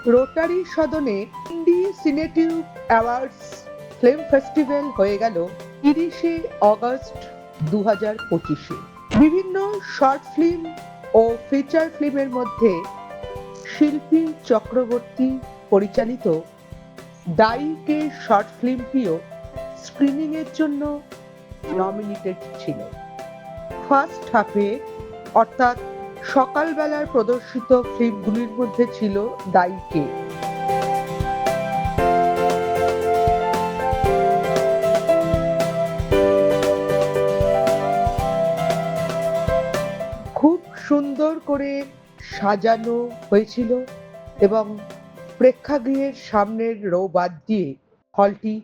Rotary সদনে ইন্ডি সিনেটিভ awards film festival হয়ে গেল 30শে অগস্ট 2025-এ। বিভিন্ন শর্ট ফিল্ম ও ফিচার ফিল্মের মধ্যে শিল্পী চক্রবর্তী পরিচালিত দাইকে শর্ট ফিল্মটিও স্ক্রিনিং এর জন্য নমিনেটেড ছিল। ফার্স্ট হাফে অর্থাৎ সকালবেলার প্রদর্শিত ফিল্মগুলির মধ্যে ছিল দাইকে। খুব সুন্দর করে সাজানো হয়েছিল এবং প্রেক্ষাগৃহের সামনের রো বাদ দিয়ে হলটি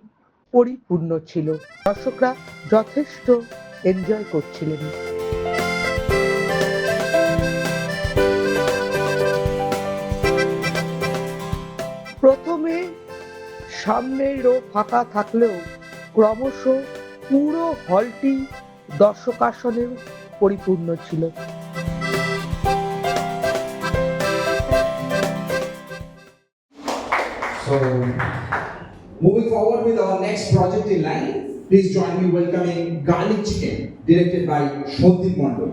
পরিপূর্ণ ছিল। দর্শকরা যথেষ্ট এনজয় করছিলেন। প্রথমে সামনের রো ফাঁকা থাকলেও ক্রমশ পুরো হলটি দর্শকাসনে পরিপূর্ণ ছিল। So, moving forward with our next project in line, please join me welcoming Garlic Chicken, directed by Shodip Mondol.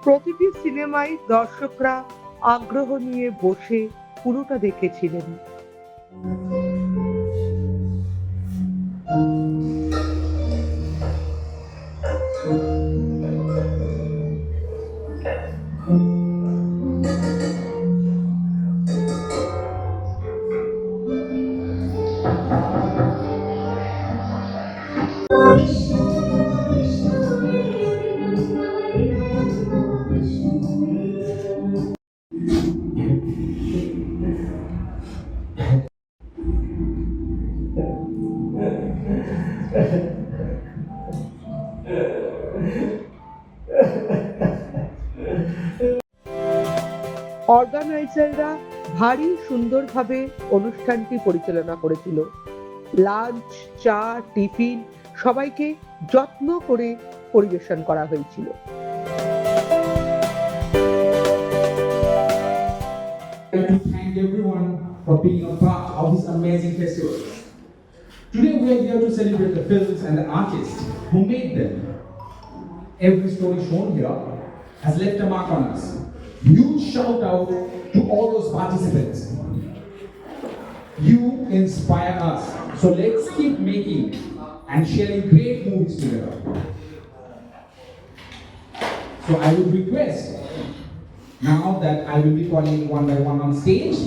প্রতিটি সিনেমায় দর্শকরা আগ্রহ নিয়ে বসে পুরোটা দেখেছিলেন। অর্গানাইজাররা ভারী সুন্দরভাবে অনুষ্ঠানটি পরিচালনা করেছিল। লাঞ্চ, চা, টিফিন সবাইকে যত্ন করে পরিবেশন করা হয়েছিল। I'd like to thank everyone for being a part of this amazing festival. Today we are here to celebrate the films and the artists who made them. Every story shown here has left a mark on us. Huge shout out to all those participants. You inspire us, so let's keep making and sharing great movies together. So I would request now that I will be calling one by one on stage.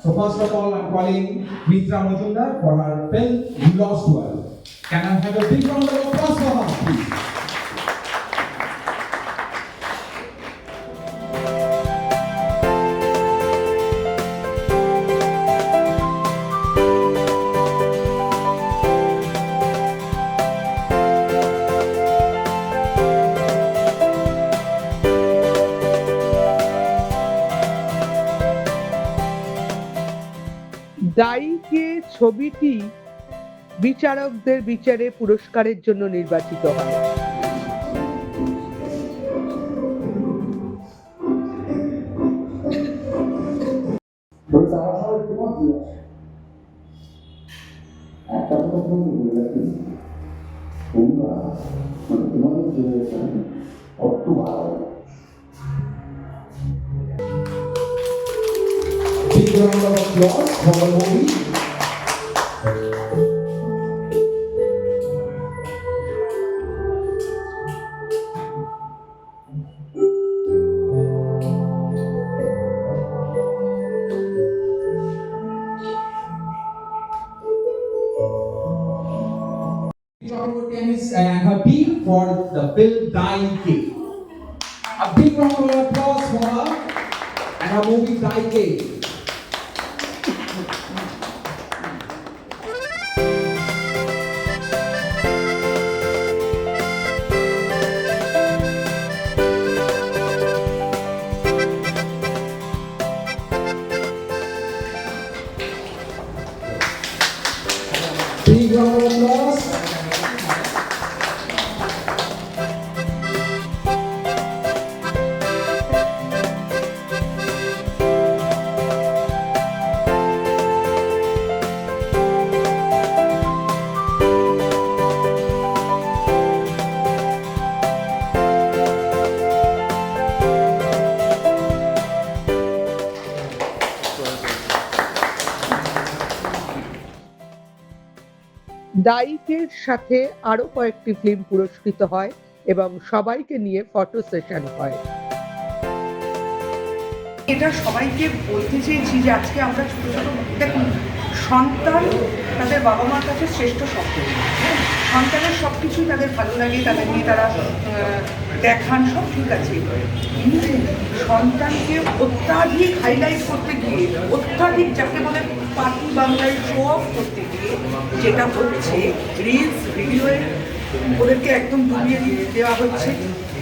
So first of all, I'm calling Mitra Majumdar for her film Lost World. Can I have a big round of applause for her, please? দাইকে ছবিটি বিচারকদের বিচারে পুরস্কারের জন্য নির্বাচিত হয়। Big round of applause for the movie. And her team for the film Daike. A big round of applause for her and her movie Daike. Big round of applause. দায়িকের সাথে আরো কয়েকটি ফিল্ম পুরস্কৃত হয় এবং সবাইকে নিয়ে ফটো সেশন হয়। এটা সবাইকে বলতে চেয়েছি যে আজকে আমরা ছোট ছোট দেখুন, সন্তান তাদের বাবা মার কাছে শ্রেষ্ঠ সম্পদ। সন্তানের সব কিছুই তাদের ভালো লাগে, তাদের নিয়ে তারা দেখান, সব ঠিক আছে, কিন্তু সন্তানকে অত্যাধিক হাইলাইট করতে গিয়ে, অত্যাধিক যাকে বলে পার্টি বাংলায় শো অফ করতে গিয়ে যেটা হচ্ছে, রিলস ভিডিওয়ে ওদেরকে একদম ডুবিয়ে দেওয়া হচ্ছে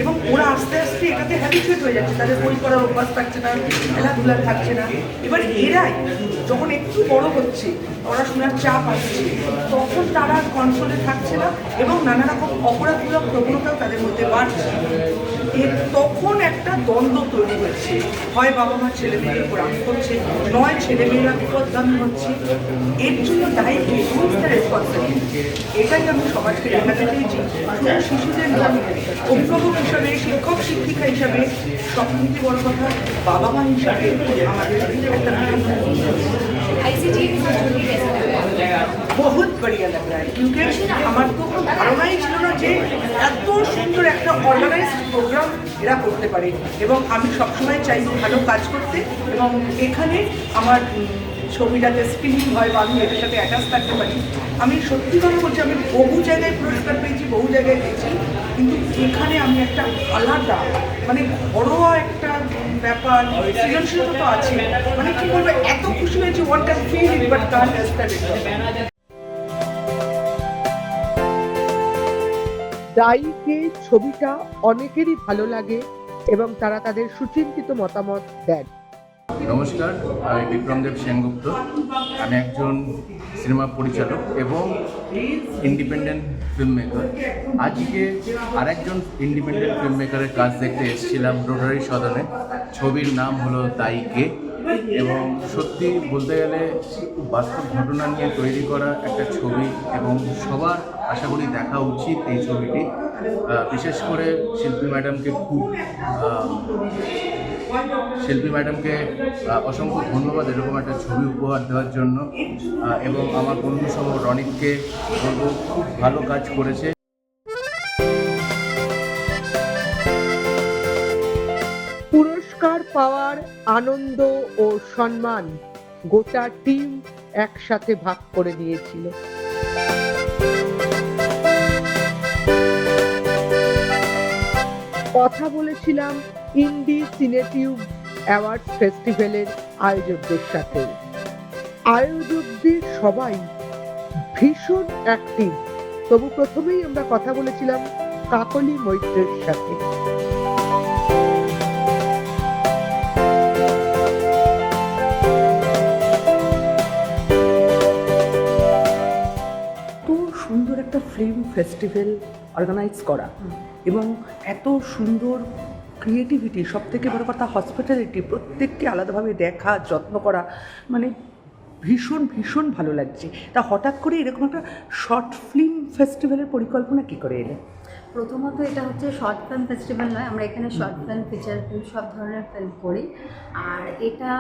এবং ওরা আস্তে আস্তে এটাতে হ্যাবিচুয়েট হয়ে যাচ্ছে, তাদের বই পড়ার অভ্যাস থাকছে না, খেলাধুলা থাকছে না। এবার এরাই যখন একটু বড় হচ্ছে, পড়াশোনার চাপ আসছে, তখন তারা কন্ট্রোলে থাকছে না এবং নানা রকম অপরাধমূলক প্রবণতাও তাদের মধ্যে বাড়ছে। তখন একটা দ্বন্দ্ব তৈরি হচ্ছে, হয় বাবা মা ছেলে মেয়ের উপর রাগ করছে, নয় ছেলে মেয়েরা বিপদগামী হচ্ছে। এর জন্য দায়ী কে? রেসপন্সিবিলিটি। এটাই আমি সমাজকে দেখাতে চেয়েছি, শুধু শিশুদের নয়, অভিভাবক হিসাবে, শিক্ষক শিক্ষিকা হিসাবে, সবথেকে বড় কথা বাবা মা হিসাবে আমাদের একটা বহুত বড়িয়া লাগ রা হ্যায়, क्योंकि আমার তো কোনো ধারণাই ছিল না যে এত সুন্দর একটা অর্গানাইজড প্রোগ্রাম এরা করতে পারে। এবং আমি সবসময় চাইব ভালো কাজ করতে এবং এখানে আমার ছবিটাতে স্ক্রিনিং হয় বা আমি এটার সাথে অ্যাটাচ থাকতে পারি। আমি সত্যি কথা বলছি, আমি বহু জায়গায় পুরস্কার পেয়েছি, বহু জায়গায় পেয়েছি, কিন্তু এখানে আমি একটা আলাদা, মানে ঘরোয়া একটা ব্যাপার, সৃজনশীলতা তো আছে, মানে কি বলবো, এত খুশি হয়েছে, one can feel it but can't explain it. দায়ীকে ছবিটা অনেকেরই ভালো লাগে এবং তারা তাদের সুচিন্তিত মতামত দেন। নমস্কার, আমি বিক্রমদেব সেনগুপ্ত। আমি একজন সিনেমা পরিচালক এবং ইন্ডিপেন্ডেন্ট ফিল্ম মেকার। আজকে আরেকজন ইন্ডিপেন্ডেন্ট ফিল্ম মেকারের কাজ দেখতে এসেছিলাম রোটারি সদনে। ছবির নাম হলো দায়ীকে এবং সত্যি বলতে গেলে খুব বাস্তব ঘটনা নিয়ে তৈরি করা একটা ছবি এবং সবার আশা করি দেখা উচিত এই ছবিটি। বিশেষ করে শিল্পী ম্যাডামকে অসংখ্য ধন্যবাদ এরকম একটা ছবি উপহার দেওয়ার জন্য, এবং আমার বন্ধু সহ রনিতকে বলবো খুব ভালো কাজ করেছে। পুরস্কার পাওয়ার আনন্দ ও সম্মান গোটা টিম একসাথে ভাগ করে নিয়েছিল। কথা বলেছিলাম ইন্ডি সিনেটিউব অ্যাওয়ার্ড ফেস্টিভ্যালের আয়োজকদের সাথে। আয়োজকদের সবাই ভীষণ অ্যাক্টিভ। তবু প্রথমেই আমরা কথা বলেছিলাম কাকলি মৈত্রের সাথে। সুন্দর একটা ফিল্ম ফেস্টিভ্যাল অর্গানাইজ করা এবং এত সুন্দর ক্রিয়েটিভিটি, সব থেকে বড় কথা হসপিটালিটি, প্রত্যেককে আলাদাভাবে দেখা, যত্ন করা, মানে ভীষণ ভীষণ ভালো লাগছে। তা হঠাৎ করে এরকম একটা শর্ট ফিল্ম ফেস্টিভ্যালের পরিকল্পনা কী করে এলো? প্রথমত এটা হচ্ছে শর্ট ফিল্ম ফেস্টিভ্যাল নয়, আমরা এখানে শর্ট ফিল্ম, ফিচার ফিল্ম সব ধরনের ফিল্ম করি। আর এটা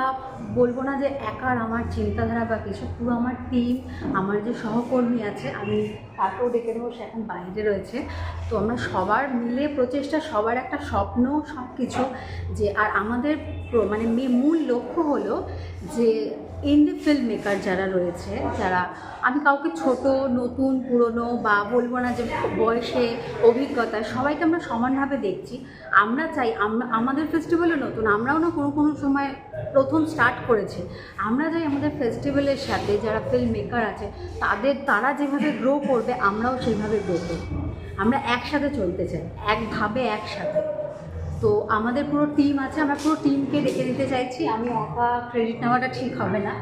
বলবো না যে একার আমার চিন্তাধারা বা কিছু, পুরো আমার টিম, আমার যে সহকর্মী আছে, আমি তাকেও ডেকে নেবো, সে এখন বাইরে রয়েছে। তো আমরা সবার মিলে প্রচেষ্টা, সবার একটা স্বপ্ন, সব কিছু যে, আর আমাদের মানে মূল লক্ষ্য হলো যে ইন্ডি ফিল্ম মেকার যারা রয়েছে, যারা, আমি কাউকে ছোট, নতুন, পুরনো বা বলবো না যে বয়সে, অভিজ্ঞতা, সবাইকে আমরা সমানভাবে দেখছি। আমরা চাই আমাদের ফেস্টিভ্যালও নতুন, আমরাও না কোনো সময় প্রথম স্টার্ট করেছি। আমরা চাই আমাদের ফেস্টিভ্যালের সাথে যারা ফিল্ম মেকার আছে তারা যেভাবে গ্রো করবে, আমরাও সেইভাবে গ্রো করব। আমরা একসাথে চলতে চাই, একভাবে একসাথে। তো আমাদের পুরো টিম আছে, আমরা পুরো টিমকে ডেকে দিতে চাইছি। আমি একা ক্রেডিট নেওয়াটা ঠিক হবে না।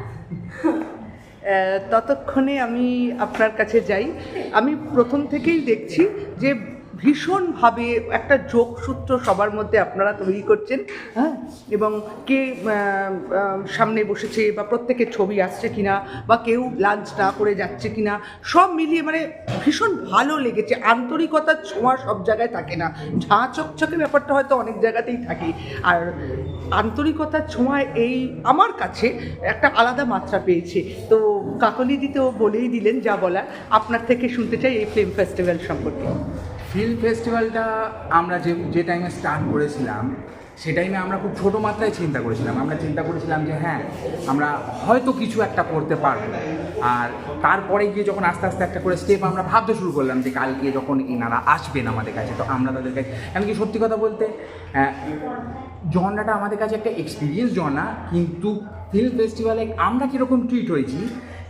ততক্ষণে আমি আপনার কাছে যাই। আমি প্রথম থেকেই দেখছি যে ভীষণভাবে একটা যোগসূত্র সবার মধ্যে আপনারা তৈরি করছেন, হ্যাঁ, এবং কে সামনে বসেছে বা প্রত্যেকের ছবি আসছে কিনা বা কেউ লাঞ্চ না করে যাচ্ছে কিনা, সব মিলিয়ে মানে ভীষণ ভালো লেগেছে। আন্তরিকতার ছোঁয়া সব জায়গায় থাকে না, ঝাঁ চকচকে ব্যাপারটা হয়তো অনেক জায়গাতেই থাকে, আর আন্তরিকতার ছোঁয়ায় এই আমার কাছে একটা আলাদা মাত্রা পেয়েছে। তো কাকলিদিতেও বলেই দিলেন যা বলার। আপনার থেকে শুনতে চাই এই ফিল্ম ফেস্টিভ্যাল সম্পর্কে। ফিল্ম ফেস্টিভ্যালটা আমরা যে টাইমে স্টার্ট করেছিলাম সে টাইমে আমরা খুব ছোটো মাত্রায় চিন্তা করেছিলাম। আমরা চিন্তা করেছিলাম যে হ্যাঁ আমরা হয়তো কিছু একটা করতে পারবো, আর তারপরে গিয়ে যখন আস্তে আস্তে একটা করে স্টেপ আমরা ভাবতে শুরু করলাম যে কালকে যখন এনারা আসবেন আমাদের কাছে, তো আমরা তাদের কাছে, এমনকি সত্যি কথা বলতে জর্নাটা আমাদের কাছে একটা এক্সপিরিয়েন্স জর্না, কিন্তু ফিল্ম ফেস্টিভ্যালে আমরা কীরকম ট্রিট হয়েছি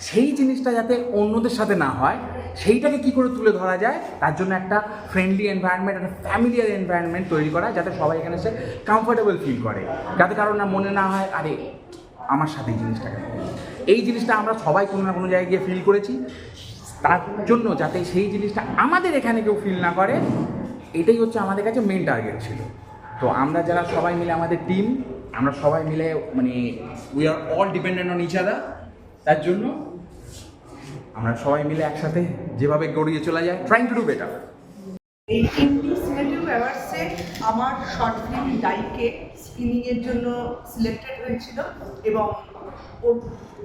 সেই জিনিসটা যাতে অন্যদের সাথে না হয়, সেইটাকে কী করে তুলে ধরা যায় তার জন্য একটা ফ্রেন্ডলি এনভায়রনমেন্ট, একটা ফ্যামিলিয়ার এনভায়রনমেন্ট তৈরি করা, যাতে সবাই এখানে এসে কমফোর্টেবল ফিল করে, যাতে কারণ না মনে না হয় আরে আমার সাথে এই জিনিসটা কেন। এই জিনিসটা আমরা সবাই কোনো না কোনো জায়গায় গিয়ে ফিল করেছি, তার জন্য যাতে সেই জিনিসটা আমাদের এখানে কেউ ফিল না করে, এটাই হচ্ছে আমাদের কাছে মেন টার্গেট ছিল। তো আমরা যারা সবাই মিলে আমাদের টিম, আমরা সবাই মিলে মানে we are all dependent on each other, তার জন্য আমরা সবাই মিলে একসাথে যেভাবে গড়িয়ে চলে যায়, ট্রাইং টু ডু বেটার। এই সিনেটিভ অ্যাওয়ার্ডসে আমার শর্ট ফিল্ম ডাইকে স্ক্রিনিংয়ের জন্য সিলেক্টেড হয়েছিল এবং ওর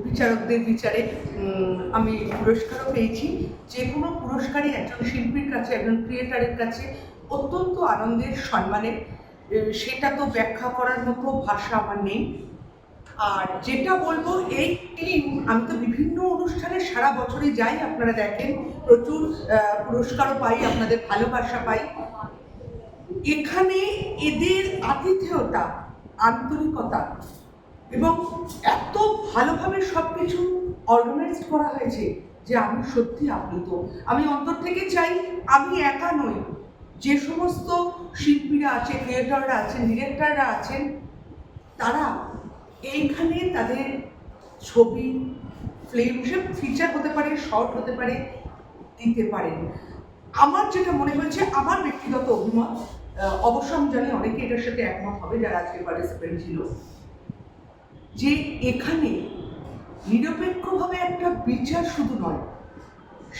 বিচারকদের বিচারে আমি পুরস্কারও পেয়েছি। যে কোনো পুরস্কারই একজন শিল্পীর কাছে, একজন ক্রিয়েটারের কাছে অত্যন্ত আনন্দের, সম্মানের। সেটা তো ব্যাখ্যা করার মতো ভাষা আমার নেই। আর যেটা বলবো, এই টিম, আমি তো বিভিন্ন অনুষ্ঠানে সারা বছরই যাই, আপনারা দেখেন প্রচুর পুরস্কারও পাই, আপনাদের ভালোবাসা পাই। এখানে এদের আতিথেয়তা, আন্তরিকতা এবং এত ভালোভাবে সব কিছু অর্গানাইজ করা হয়েছে যে আমি সত্যি আপ্লুত। আমি অন্তর থেকে চাই, আমি একা নই, যে সমস্ত শিল্পীরা আছে, ক্রিয়েটররা আছেন, ডিরেক্টররা আছেন, তারা এইখানে তাদের ছবি, ফিল্ম, সে ফিচার হতে পারে, শর্ট হতে পারে, দিতে পারেন। আমার যেটা মনে হয়েছে, আমার ব্যক্তিগত অভিমত, অবশ্য আমি জানি অনেকে এটার সাথে একমত হবে যারা আজকে পার্টিসিপেন্ট ছিল, যে এখানে নিরপেক্ষভাবে একটা বিচার শুধু নয়,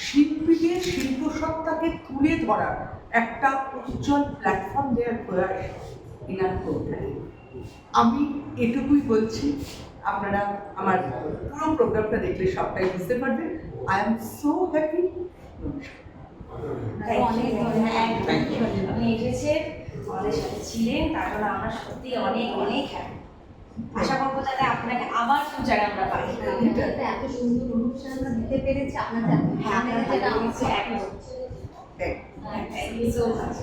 শিল্পীদের শিল্পসত্তাকে তুলে ধরার একটা উজ্জ্বল প্ল্যাটফর্ম দেওয়ার প্রয়াস এনারা করতে। আমি এটুকুই বলছি, আপনারা আমার পুরো প্রোগ্রামটা দেখলে সবটাই বুঝতে পারবেন। I am so happy. অনেক ধন্যবাদ, আপনি এসেছেন, আমাদের সাথে ছিলেন, তার জন্য আমরা সত্যি অনেক অনেক হ্যাপি। আশা করবো যাতে আপনাকে আবার ফিউচারে আমরা পাই। এত সুন্দর অনুষ্ঠান আমরা দিতে পেরেছি আপনাদের। হ্যাঁ, আপনার ভালো লাগছে। Thank you. Thank you so much.